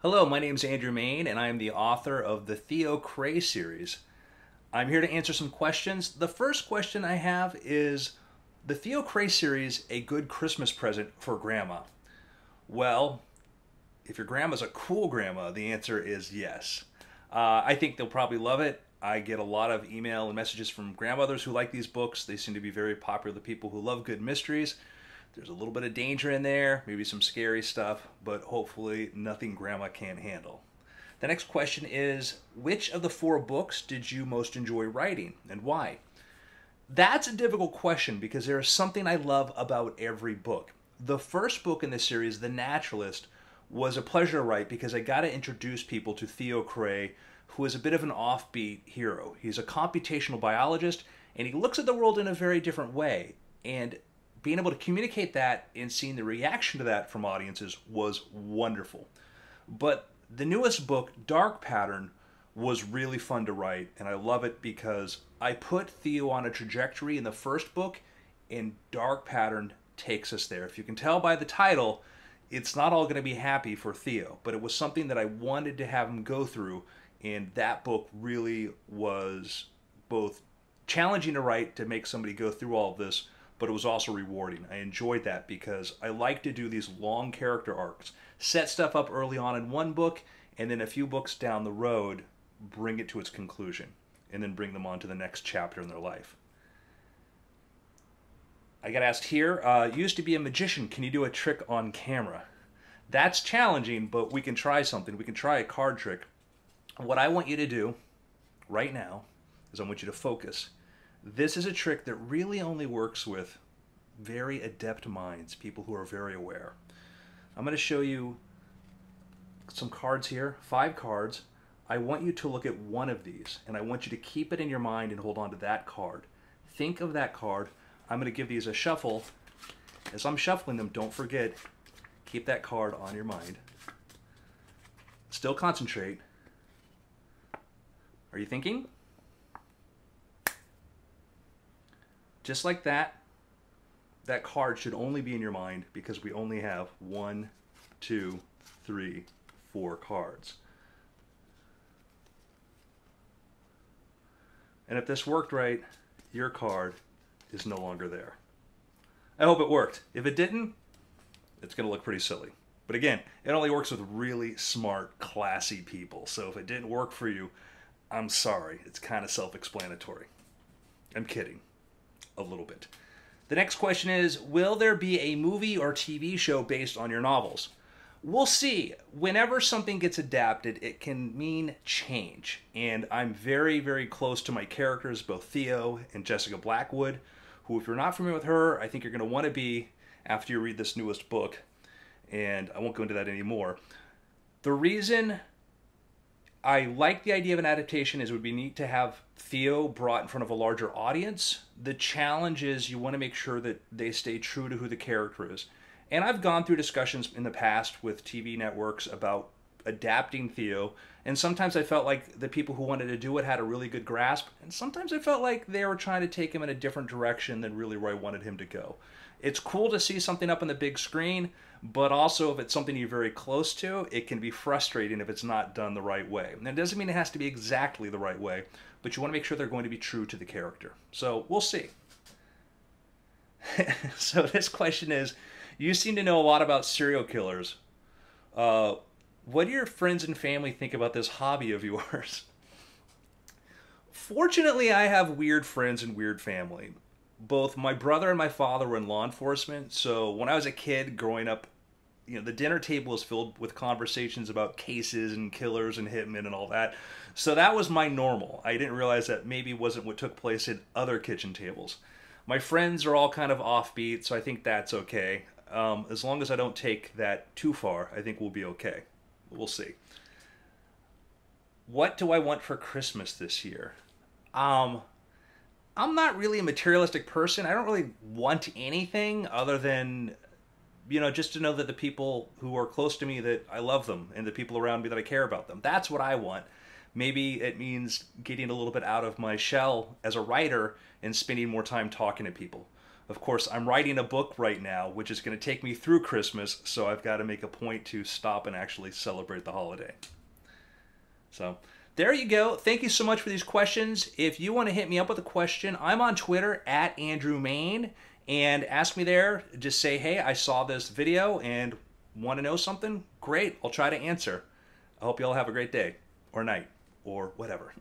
Hello, my name is Andrew Mayne, and I am the author of the Theo Cray series. I'm here to answer some questions. The first question I have is, the Theo Cray series a good Christmas present for grandma? Well, if your grandma's a cool grandma, the answer is yes. I think they'll probably love it. I get a lot of email and messages from grandmothers who like these books. They seem to be very popular with people who love good mysteries. There's a little bit of danger in there, maybe some scary stuff, but hopefully nothing grandma can't handle. The next question is, which of the 4 books did you most enjoy writing and why? That's a difficult question because there is something I love about every book. The first book in this series, The Naturalist, was a pleasure to write because I got to introduce people to Theo Cray, who is a bit of an offbeat hero. He's a computational biologist, and he looks at the world in a very different way. And being able to communicate that and seeing the reaction to that from audiences was wonderful. But the newest book, Dark Pattern, was really fun to write, and I love it because I put Theo on a trajectory in the first book, and Dark Pattern takes us there. If you can tell by the title, it's not all going to be happy for Theo, but it was something that I wanted to have him go through, and that book really was both challenging to write to make somebody go through all of this, but it was also rewarding. I enjoyed that because I like to do these long character arcs, set stuff up early on in one book, and then a few books down the road, bring it to its conclusion, and then bring them on to the next chapter in their life. I got asked here, used to be a magician, can you do a trick on camera? That's challenging, but we can try something. We can try a card trick. What I want you to do right now is I want you to focus. This is a trick that really only works with very adept minds, people who are very aware. I'm going to show you some cards here, 5 cards. I want you to look at one of these, and I want you to keep it in your mind and hold on to that card. Think of that card. I'm going to give these a shuffle. As I'm shuffling them, don't forget, keep that card on your mind. Still concentrate. Are you thinking? Just like that, that card should only be in your mind because we only have 1, 2, 3, 4 cards. And if this worked right, your card is no longer there. I hope it worked. If it didn't, it's going to look pretty silly. But again, it only works with really smart, classy people. So if it didn't work for you, I'm sorry. It's kind of self-explanatory. I'm kidding. A little bit. The next question is, will there be a movie or TV show based on your novels? We'll see. Whenever something gets adapted, it can mean change. And I'm very, very close to my characters, both Theo and Jessica Blackwood, who, if you're not familiar with her, I think you're going to want to be after you read this newest book. And I won't go into that anymore. The reason I like the idea of an adaptation is it would be neat to have Theo brought in front of a larger audience. The challenge is you want to make sure that they stay true to who the character is. And I've gone through discussions in the past with TV networks about adapting Theo, and sometimes I felt like the people who wanted to do it had a really good grasp, and sometimes I felt like they were trying to take him in a different direction than really where I wanted him to go. It's cool to see something up on the big screen, but also if it's something you're very close to, it can be frustrating if it's not done the right way. And it doesn't mean it has to be exactly the right way, but you want to make sure they're going to be true to the character. So we'll see. So this question is, you seem to know a lot about serial killers. What do your friends and family think about this hobby of yours? Fortunately, I have weird friends and weird family. Both my brother and my father were in law enforcement, so when I was a kid growing up, the dinner table was filled with conversations about cases and killers and hitmen and all that. So that was my normal. I didn't realize that maybe wasn't what took place at other kitchen tables. My friends are all kind of offbeat, so I think that's okay. As long as I don't take that too far, I think we'll be okay. We'll see. What do I want for Christmas this year? I'm not really a materialistic person. I don't really want anything other than, just to know that the people who are close to me, that I love them, and the people around me that I care about them. That's what I want. Maybe it means getting a little bit out of my shell as a writer and spending more time talking to people. Of course, I'm writing a book right now, which is going to take me through Christmas, so I've got to make a point to stop and actually celebrate the holiday. So there you go. Thank you so much for these questions. If you want to hit me up with a question, I'm on Twitter at Andrew Mayne, and ask me there. Just say, hey, I saw this video and want to know something? Great. I'll try to answer. I hope you all have a great day or night or whatever.